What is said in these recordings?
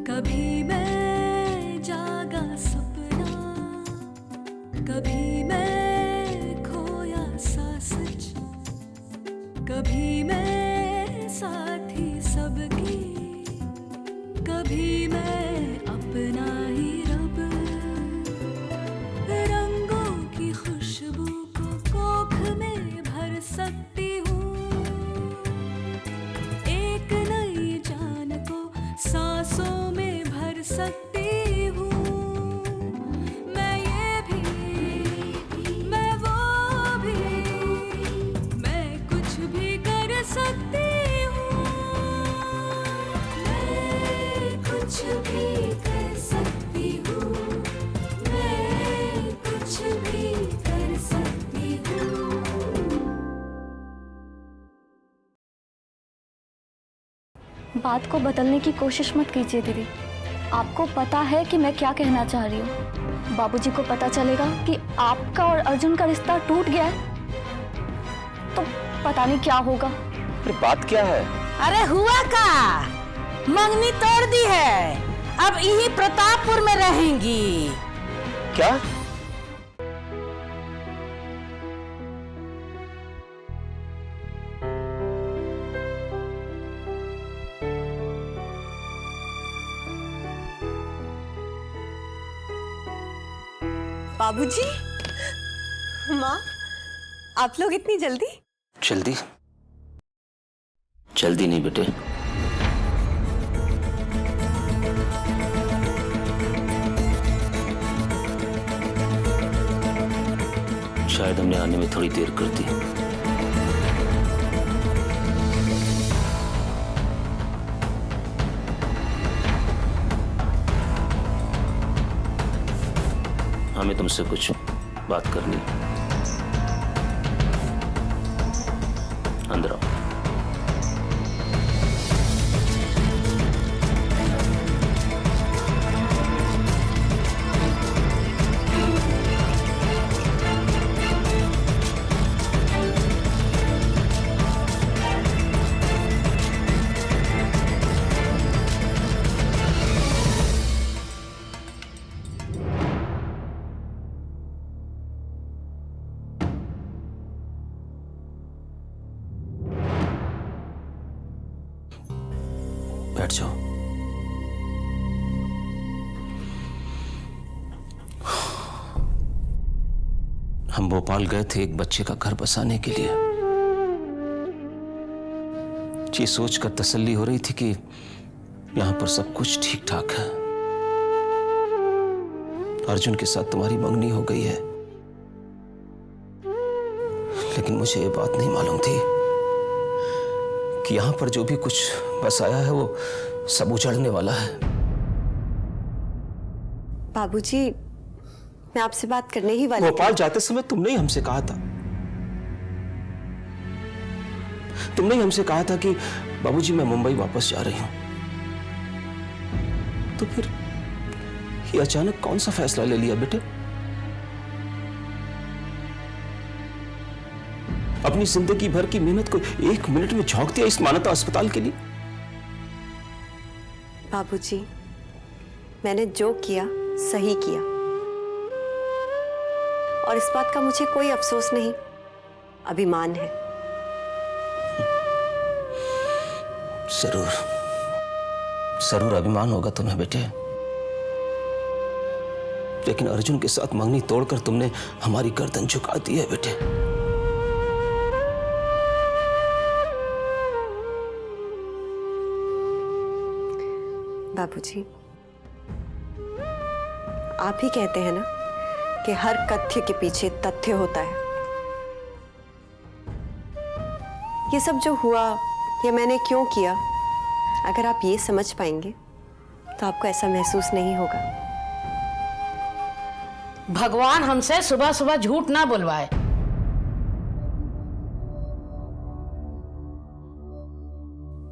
कभी मैं जागा सपना, कभी मैं खोया सा सच, कभी मैं साथी सबकी, कभी मैं अपना ही रब। रंगों की खुशबू को कोख में भर सकती हूँ, एक नई जान को सांसों में भर सकती हूँ। मैं ये भी, मैं वो भी, मैं कुछ भी कर सकती हूँ। मैं कुछ भी कर सकती हूँ, मैं कुछ भी कर सकती हूँ। बात को बदलने की कोशिश मत कीजिए दीदी। आपको पता है कि मैं क्या कहना चाह रही हूँ। बाबूजी को पता चलेगा कि आपका और अर्जुन का रिश्ता टूट गया है तो पता नहीं क्या होगा। अरे बात क्या है? अरे हुआ का मंगनी तोड़ दी है, अब यही प्रतापपुर में रहेंगी। क्या? बाबूजी, माँ, आप लोग इतनी जल्दी? जल्दी? जल्दी नहीं बेटे, शायद हमने आने में थोड़ी देर कर दी। हमें तुमसे कुछ बात करनी है। अंदर आओ। बैठ जाओ। हम भोपाल गए थे एक बच्चे का घर बसाने के लिए। ये सोचकर तसल्ली हो रही थी कि यहां पर सब कुछ ठीक ठाक है। अर्जुन के साथ तुम्हारी मंगनी हो गई है, लेकिन मुझे ये बात नहीं मालूम थी कि यहां पर जो भी कुछ बसाया है वो सब उजड़ने वाला है। बाबूजी, मैं आपसे बात करने ही वाली भोपाल जाते समय तुमने ही हमसे कहा था, तुमने ही हमसे कहा था कि बाबूजी मैं मुंबई वापस जा रही हूं। तो फिर ये अचानक कौन सा फैसला ले लिया बेटे? अपनी जिंदगी भर की मेहनत को एक मिनट में झोंक दिया इस मानवता अस्पताल के लिए। बाबूजी, मैंने जो किया सही किया और इस बात का मुझे कोई अफसोस नहीं, अभिमान है। जरूर जरूर अभिमान होगा तुम्हें बेटे, लेकिन अर्जुन के साथ मंगनी तोड़कर तुमने हमारी गर्दन झुका दी है बेटे। बाबूजी, आप ही कहते हैं ना कि हर कथ्य के पीछे तथ्य होता है। ये सब जो हुआ ये मैंने क्यों किया, अगर आप ये समझ पाएंगे तो आपको ऐसा महसूस नहीं होगा। भगवान हमसे सुबह सुबह झूठ ना बुलवाए।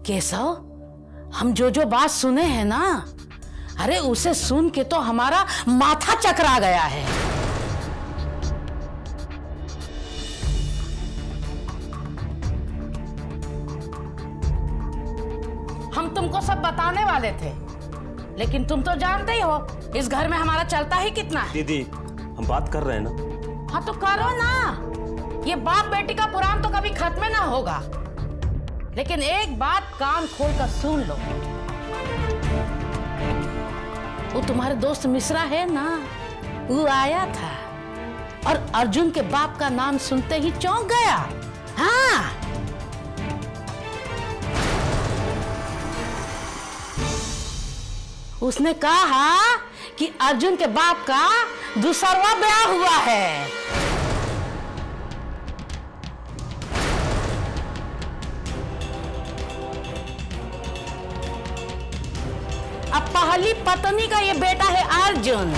केशव, हम जो बात सुने हैं ना, अरे उसे सुन के तो हमारा माथा चकरा गया है। तुमको सब बताने वाले थे, लेकिन तुम तो जानते ही हो इस घर में हमारा चलता ही कितना है। दीदी हम बात कर रहे हैं ना। हाँ तो करो ना, ये बाप बेटी का पुराण तो कभी खत्म ना होगा। लेकिन एक बात कान खोल कर सुन लो, वो तुम्हारे दोस्त मिश्रा है ना, वो आया था और अर्जुन के बाप का नाम सुनते ही चौंक गया। हाँ, उसने कहा कि अर्जुन के बाप का दूसरा ब्याह हुआ है। अब पहली पत्नी का ये बेटा है अर्जुन।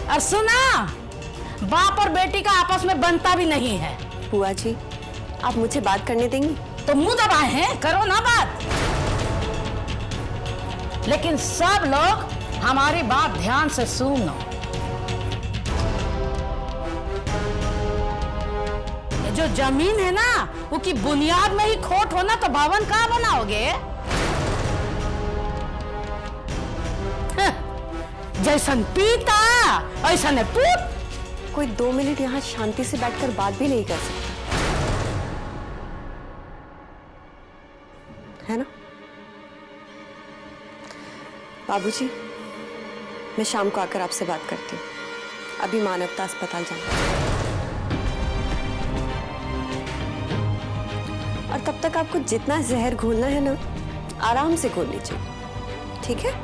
और सुना, बाप और बेटी का आपस में बनता भी नहीं है। बुआ जी, आप मुझे बात करने देंगी? तो मुंह दबाए हैं, करो ना बात। लेकिन सब लोग हमारी बात ध्यान से सुनो। ये जो जमीन है ना, वो की बुनियाद में ही खोट होना तो भवन कहाँ बनाओगे? जैसन पीता ऐसा पूत। कोई 2 मिनट यहाँ शांति से बैठकर बात भी नहीं कर सकता, है ना? बाबूजी, मैं शाम को आकर आपसे बात करती हूँ। अभी मानवता अस्पताल जाना और तब तक आपको जितना जहर घोलना है ना, आराम से घोल लीजिए, ठीक है?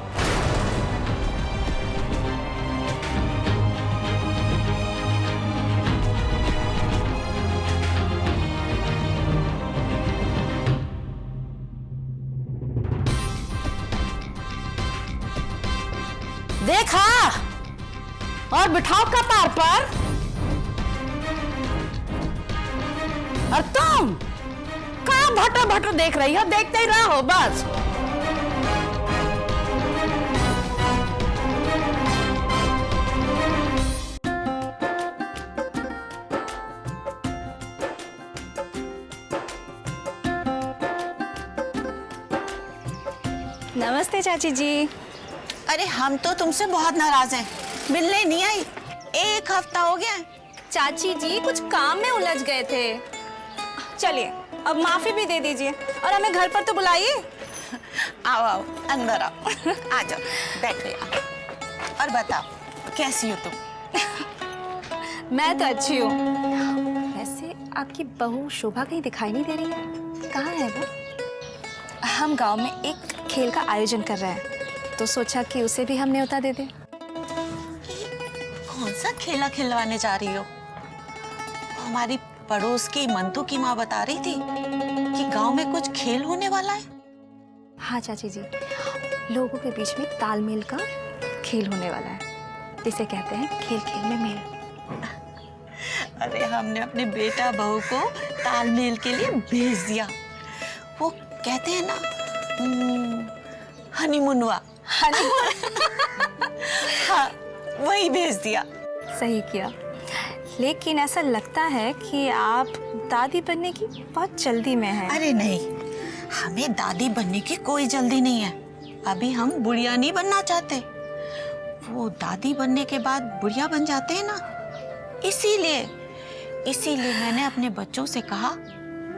देखा, और बिठाओ कपार पर। और तुम कहाँ भटो भटो देख रही हो? देखते ही रहो बस। नमस्ते चाची जी। अरे हम तो तुमसे बहुत नाराज हैं, मिलने नहीं आई। 1 हफ्ता हो गया। चाची जी कुछ काम में उलझ गए थे। चलिए अब माफी भी दे दीजिए और हमें घर पर तो बुलाइए। आओ आओ अंदर आओ। आ जाओ, बैठो यहाँ। और बताओ कैसी हो तुम? मैं तो अच्छी हूँ। वैसे आपकी बहू शोभा कहीं दिखाई नहीं दे रही है, कहाँ है वो? हम गांव में एक खेल का आयोजन कर रहे हैं, तो सोचा कि उसे भी हम न्योता दे दें। कौन सा खेला खिलवाने जा रही हो? हमारी पड़ोस की मंतू की माँ बता रही थी कि गांव में कुछ खेल होने वाला है। हाँ चाची जी, लोगों के बीच में तालमेल का खेल होने वाला है, जिसे कहते हैं खेल खेल में मेल। अरे हमने अपने बेटा बहू को तालमेल के लिए भेज दिया। वो कहते हैं ना हनीमूनवा। हाँ, वही भेज दिया। सही किया। लेकिन ऐसा लगता है कि आप दादी बनने की बहुत जल्दी में हैं। अरे नहीं, हमें दादी बनने की कोई जल्दी नहीं है। अभी हम बुढ़िया नहीं बनना चाहते। वो दादी बनने के बाद बुढ़िया बन जाते हैं ना, इसीलिए मैंने अपने बच्चों से कहा,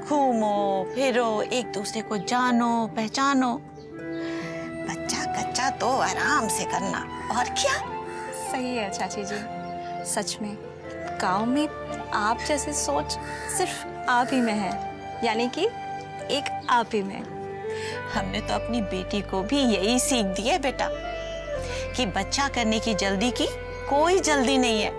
घूमो फिरो, एक दूसरे को जानो पहचानो। बच्चा कच्चा तो आराम से करना, और क्या। सही है चाची जी। सच में गांव में आप जैसे सोच सिर्फ आप ही में है, यानी कि एक आप ही में। हमने तो अपनी बेटी को भी यही सीख दी है बेटा, कि बच्चा करने की जल्दी की कोई जल्दी नहीं है।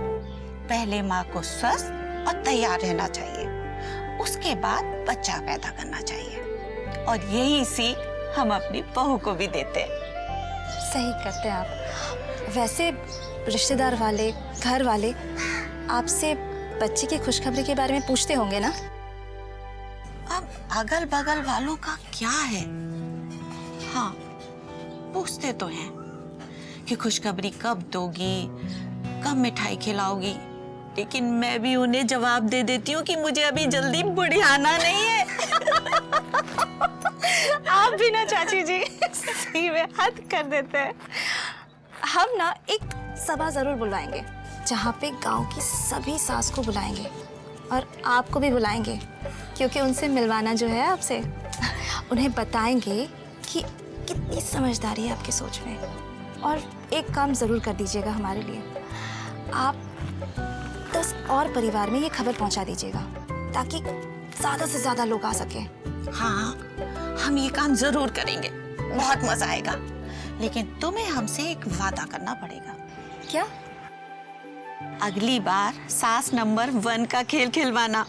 पहले माँ को स्वस्थ और तैयार रहना चाहिए, उसके बाद बच्चा पैदा करना चाहिए। और यही सीख हम अपनी बहू को भी देते हैं। सही कहते हैं आप। वैसे रिश्तेदार वाले, घर वाले आपसे बच्चे की खुशखबरी के बारे में पूछते होंगे ना? अब अगल बगल वालों का क्या है? हाँ, पूछते तो हैं कि खुशखबरी कब दोगी, कब मिठाई खिलाओगी। लेकिन मैं भी उन्हें जवाब दे देती हूँ कि मुझे अभी जल्दी बुढ़ियाना नहीं है। आप भी ना चाची जी सही में हद कर देते हैं। हम ना एक सभा जरूर बुलवाएंगे जहाँ पे गांव की सभी सास को बुलाएंगे और आपको भी बुलाएंगे, क्योंकि उनसे मिलवाना जो है आपसे, उन्हें बताएंगे कि कितनी समझदारी है आपकी सोच में। और एक काम ज़रूर कर दीजिएगा हमारे लिए, आप 10 और परिवार में ये खबर पहुंचा दीजिएगा ताकि ज़्यादा से ज़्यादा लोग आ सकें। हाँ, हम ये काम जरूर करेंगे, बहुत मजा आएगा। लेकिन तुम्हें हमसे एक वादा करना पड़ेगा। क्या? अगली बार सास नंबर 1 का खेल खिलवाना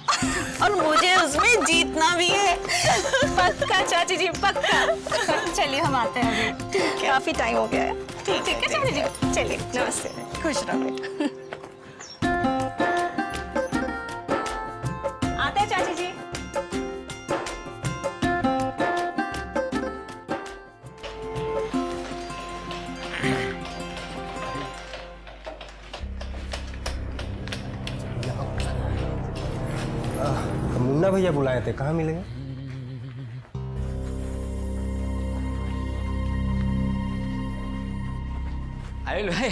और मुझे उसमें जीतना भी है। पक्का चाची जी, पक्का। चलिए हम आते हैं अभी, ठीक है, काफी टाइम हो गया है। ठीक है चाची जी, चलिए, नमस्ते। खुश रहो। आते हैं चाची जी। मुन्ना भैया बुलाए थे, कहाँ मिलेंगे? अरे भाई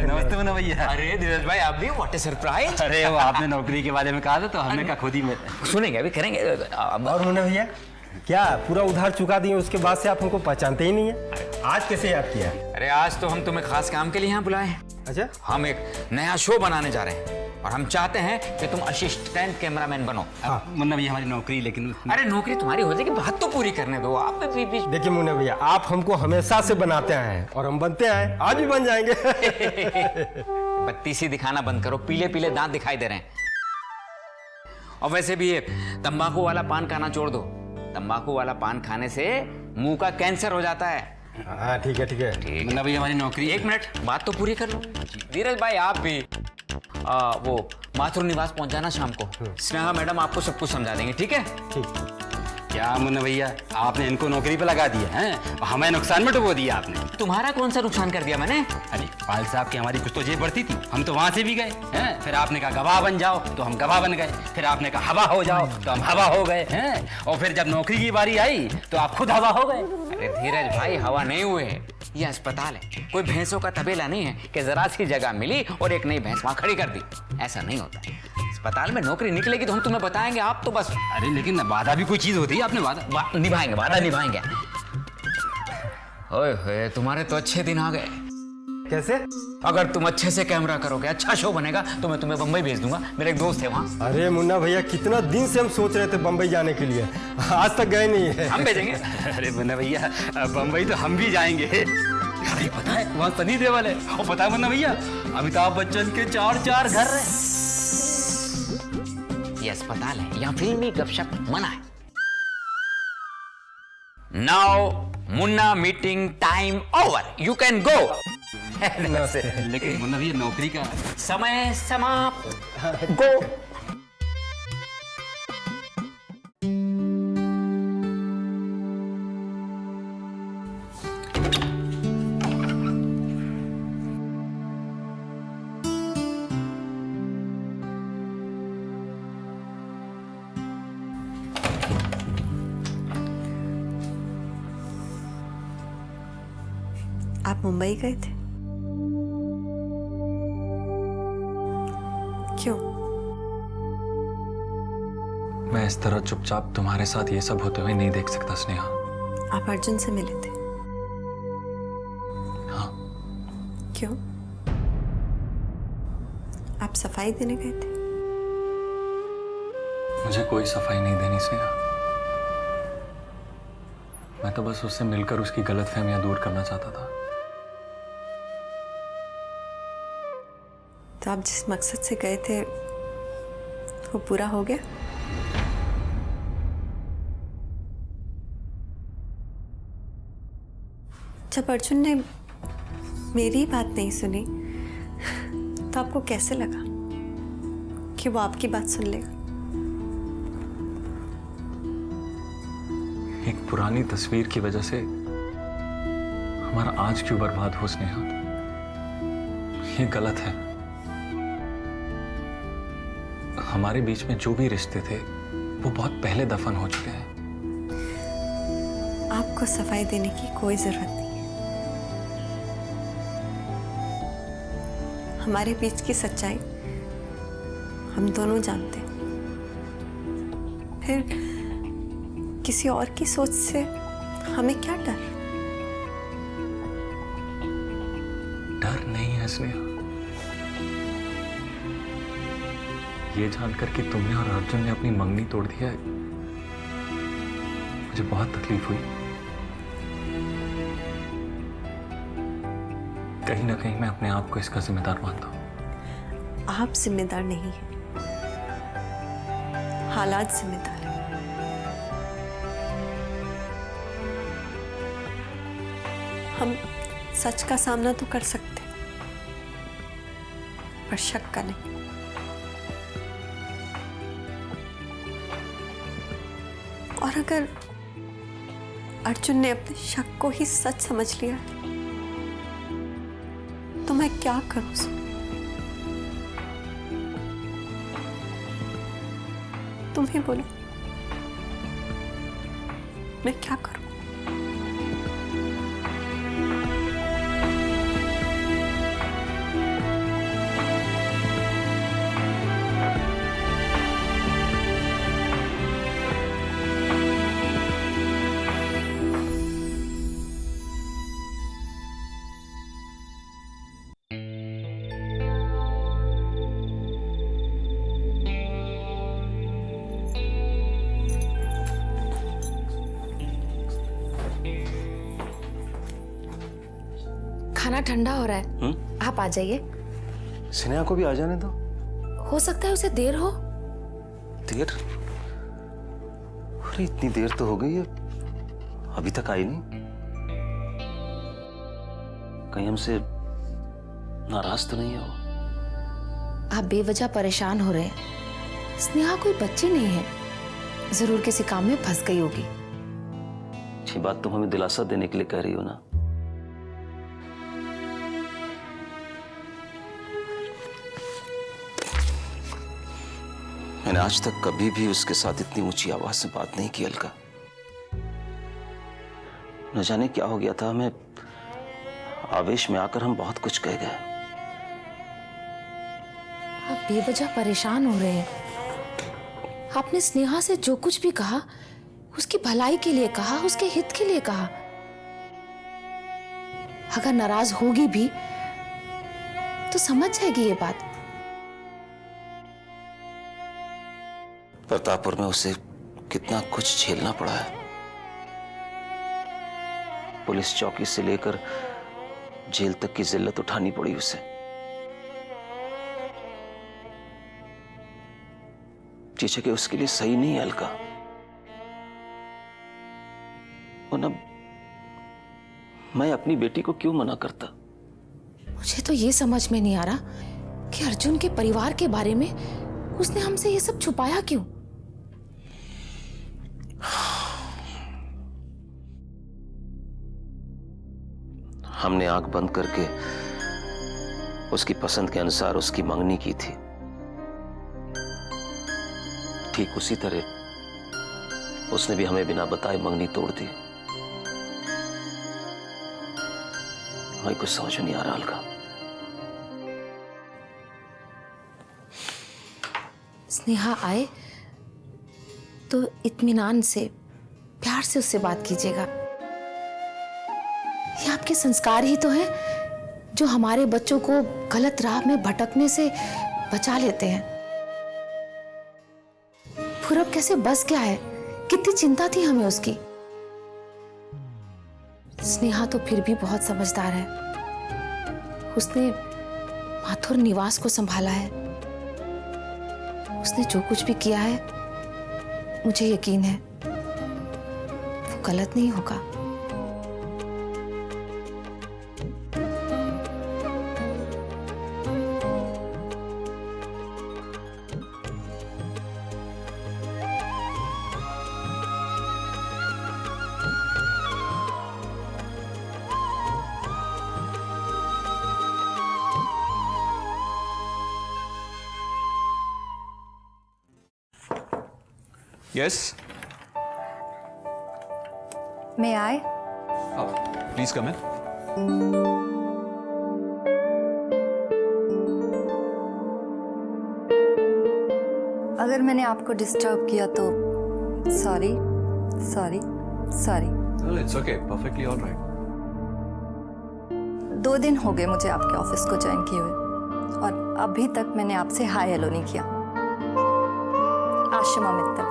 नमस्ते मुन्ना भैया। अरे धीरज भाई आप भी, व्हाट ए सरप्राइज। अरे वो आपने नौकरी के बारे में कहा था तो हमने कहा खुद ही में सुनेंगे, अभी करेंगे। और मुन्ना भैया क्या पूरा उधार चुका दिए, उसके बाद से आप हमको पहचानते ही नहीं है? आज कैसे याद किया? अरे आज तो हम तुम्हें खास काम के लिए यहाँ बुलाए हैं। अच्छा, हम एक नया शो बनाने जा रहे हैं और हम चाहते हैं कि तुम असिस्टेंट कैमरामैन बनो। हाँ मुन्ना भैया हमारी नौकरी, लेकिन अरे नौकरी तुम्हारी हो जाएगी, बात तो पूरी करने दो आप। देखिए मुन्ना भैया, आप हमको हमेशा से बनाते आए हैं और हम बनते आए, आज भी बन जाएंगे। बत्ती सी दिखाना बंद करो, पीले पीले दांत दिखाई दे रहे हैं। और वैसे भी ये तंबाकू वाला पान खाना छोड़ दो, तंबाकू वाला पान खाने से मुंह का कैंसर हो जाता है। हाँ ठीक है ठीक है मुन्ना भैया हमारी नौकरी। एक मिनट, बात तो पूरी कर लो। धीरज भाई आप भी वो माथुर निवास पहुंच जाना शाम को। स्नेहा मैडम आपको सब कुछ समझा देंगे, ठीक है? ठीक। क्या मुन्ना भैया आपने इनको नौकरी पे लगा दिया है, हमें नुकसान में डुबो दिया आपने। तुम्हारा कौन सा नुकसान कर दिया मैंने? अरे पाल साहब की हमारी कुछ तो जेब बढ़ती थी, हम तो वहां से भी गए हैं। फिर आपने कहा गवाह बन जाओ तो हम गवाह बन गए, फिर आपने कहा हवा हो जाओ तो हम हवा हो गए हैं, और फिर जब नौकरी की बारी आई तो आप खुद हवा हो गए। अरे धीरज भाई हवा नहीं हुए हैं, ये अस्पताल है, कोई भैंसों का तबेला नहीं है कि जरा सी जगह मिली और एक नई भैंस वहां खड़ी कर दी। ऐसा नहीं होता। अस्पताल में नौकरी निकलेगी तो हम तुम्हें बताएंगे, आप तो बस। अरे लेकिन वादा भी कोई चीज होती है, आपने वादा निभाएंगे, वादा निभाएंगे। ओए होए, तुम्हारे तो अच्छे दिन आ गए। कैसे? अगर तुम अच्छे से कैमरा करोगे, अच्छा शो बनेगा तो मैं तुम्हें बम्बई भेज दूंगा। मेरे एक दोस्त है वहाँ। अरे मुन्ना भैया कितना दिन से हम सोच रहे थे बम्बई जाने के लिए, आज तक गए नहीं है। हम भेजेंगे। अरे मुन्ना भैया बम्बई तो हम भी जाएंगे। अरे पता है वहाँ सनी देओल है, और पता है मुन्ना भैया अमिताभ बच्चन के 4 घर है। ये अस्पताल है, यहाँ फिल्मी गपशप मना है। Now Munna meeting time over, you can go. लेकिन मुन्ना भैया नौकरी का समय समाप्त, गो। आप मुंबई गए थे? क्यों? मैं इस तरह चुपचाप तुम्हारे साथ ये सब होते हुए नहीं देख सकता स्नेहा। आप अर्जुन से मिले थे? हाँ। क्यों? आप सफाई देने गए थे? मुझे कोई सफाई नहीं देनी स्नेहा, मैं तो बस उससे मिलकर उसकी गलतफहमियां दूर करना चाहता था। तो आप जिस मकसद से गए थे वो पूरा हो गया? जब अर्जुन ने मेरी बात नहीं सुनी तो आपको कैसे लगा कि वो आपकी बात सुन लेगा? एक पुरानी तस्वीर की वजह से हमारा आज क्यों बर्बाद हो स्नेहा? ये गलत है। हमारे बीच में जो भी रिश्ते थे वो बहुत पहले दफन हो चुके हैं। आपको सफाई देने की कोई जरूरत नहीं है। हमारे बीच की सच्चाई हम दोनों जानते हैं। फिर किसी और की सोच से हमें क्या डर? डर नहीं है स्नेहा। ये जानकर कि तुमने और अर्जुन ने अपनी मंगनी तोड़ दिया है, मुझे बहुत तकलीफ हुई। कहीं ना कहीं मैं अपने आप को इसका जिम्मेदार मानता हूं। आप जिम्मेदार नहीं हैं, हालात जिम्मेदार हैं। हम सच का सामना तो कर सकते हैं, पर शक का नहीं। और अगर अर्जुन ने अपने शक को ही सच समझ लिया तो मैं क्या करूं? तुम ही बोलो, मैं क्या करूं? खाना ठंडा हो रहा है, आप आ जाइए। स्नेहा को भी आ जाने दो। हो सकता है उसे देर हो। देर? अरे इतनी देर तो हो गई है, अभी तक आई नहीं। कहीं हमसे नाराज तो नहीं है वो? आप बेवजह परेशान हो रहे हैं। स्नेहा कोई बच्ची नहीं है, जरूर किसी काम में फंस गई होगी। ये बात तुम हमें दिलासा देने के लिए कह रही हो ना? मैंने आज तक कभी भी उसके साथ इतनी ऊंची आवाज में बात नहीं की अलका। न जाने क्या हो गया था हमें, आवेश में आकर हम बहुत कुछ कह गए। आप बेवजह परेशान हो रहे हैं। आपने स्नेहा से जो कुछ भी कहा उसकी भलाई के लिए कहा, उसके हित के लिए कहा। अगर नाराज होगी भी तो समझ जाएगी ये बात। प्रतापपुर में उसे कितना कुछ झेलना पड़ा है। पुलिस चौकी से लेकर जेल तक की जिल्लत उठानी पड़ी उसे। चीचे के उसके लिए सही नहीं है अलका। वरना मैं अपनी बेटी को क्यों मना करता? मुझे तो ये समझ में नहीं आ रहा कि अर्जुन के परिवार के बारे में उसने हमसे ये सब छुपाया क्यों। हमने आंख बंद करके उसकी पसंद के अनुसार उसकी मंगनी की थी। ठीक उसी तरह उसने भी हमें बिना बताए मंगनी तोड़ दी। भाई कुछ समझ में नहीं आ रहा अलका। स्नेहा आए तो इत्मीनान से, प्यार से उससे बात कीजिएगा। ये आपके संस्कार ही तो है जो हमारे बच्चों को गलत राह में भटकने से बचा लेते हैं। पूरब कैसे बस गया है, कितनी चिंता थी हमें उसकी। स्नेहा तो फिर भी बहुत समझदार है। उसने माथुर निवास को संभाला है। उसने जो कुछ भी किया है मुझे यकीन है वो गलत नहीं होगा। यस, मैं आए? प्लीज कम इन। अगर मैंने आपको डिस्टर्ब किया तो sorry sorry sorry. It's okay, perfectly alright. 2 दिन हो गए मुझे आपके ऑफिस को ज्वाइन किए हुए और अभी तक मैंने आपसे हाय हेलो नहीं किया। आशिमा मित्तल।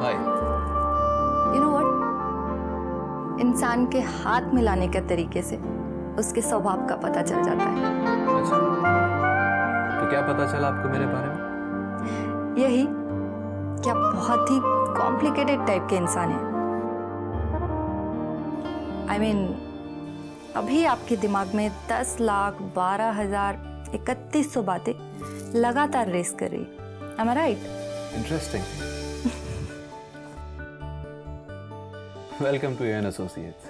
हाय। यू नो व्हाट, इंसान के हाथ मिलाने के तरीके से उसके स्वभाव का पता चल जाता है। अच्छा, तो क्या पता चला आपको मेरे बारे में? यही कि आप बहुत ही कॉम्प्लिकेटेड टाइप के इंसान हैं। I mean, अभी आपके दिमाग में 10,12,31,300 बातें लगातार रेस कर रही। Am I right? Interesting. Welcome to N associates.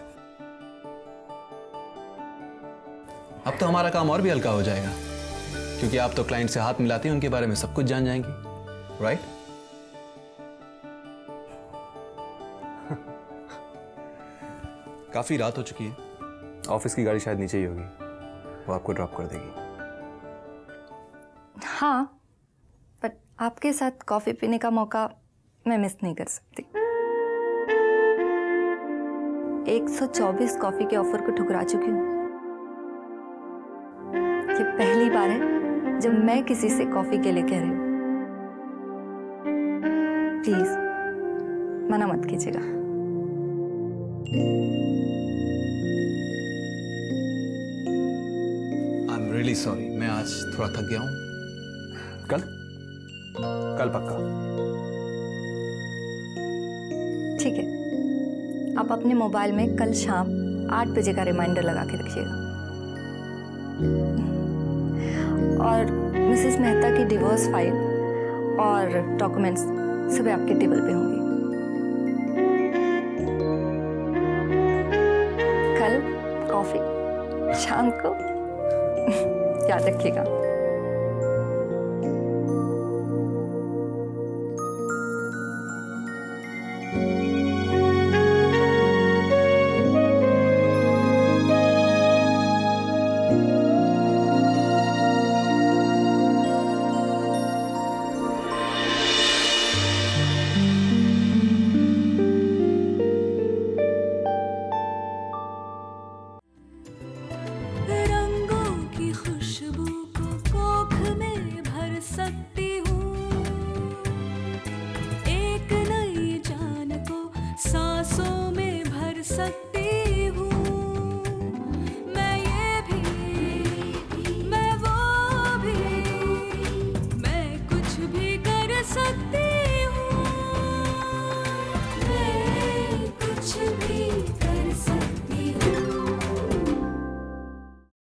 अब तो हमारा काम और भी हल्का हो जाएगा, क्योंकि आप तो क्लाइंट से हाथ मिलाती हैं, उनके बारे में सब कुछ जान जाएंगी, राइट? काफी रात हो चुकी है, ऑफिस की गाड़ी शायद नीचे ही होगी, वो आपको ड्रॉप कर देगी। हाँ, बट आपके साथ कॉफी पीने का मौका मैं मिस नहीं कर सकती। 124 कॉफी के ऑफर को ठुकरा चुकी हूँ। ये पहली बार है जब मैं किसी से कॉफी के लिए कह रही हूँ। प्लीज मना मत कीजिएगा। आई एम रियली सॉरी, मैं आज थोड़ा थक गया हूँ। कल पक्का। ठीक है, आप अपने मोबाइल में कल शाम 8 बजे का रिमाइंडर लगा के रखिएगा। और मिसेस मेहता की डिवोर्स फाइल और डॉक्यूमेंट्स सभी आपके टेबल पे होंगे। कल कॉफी शाम को याद रखिएगा।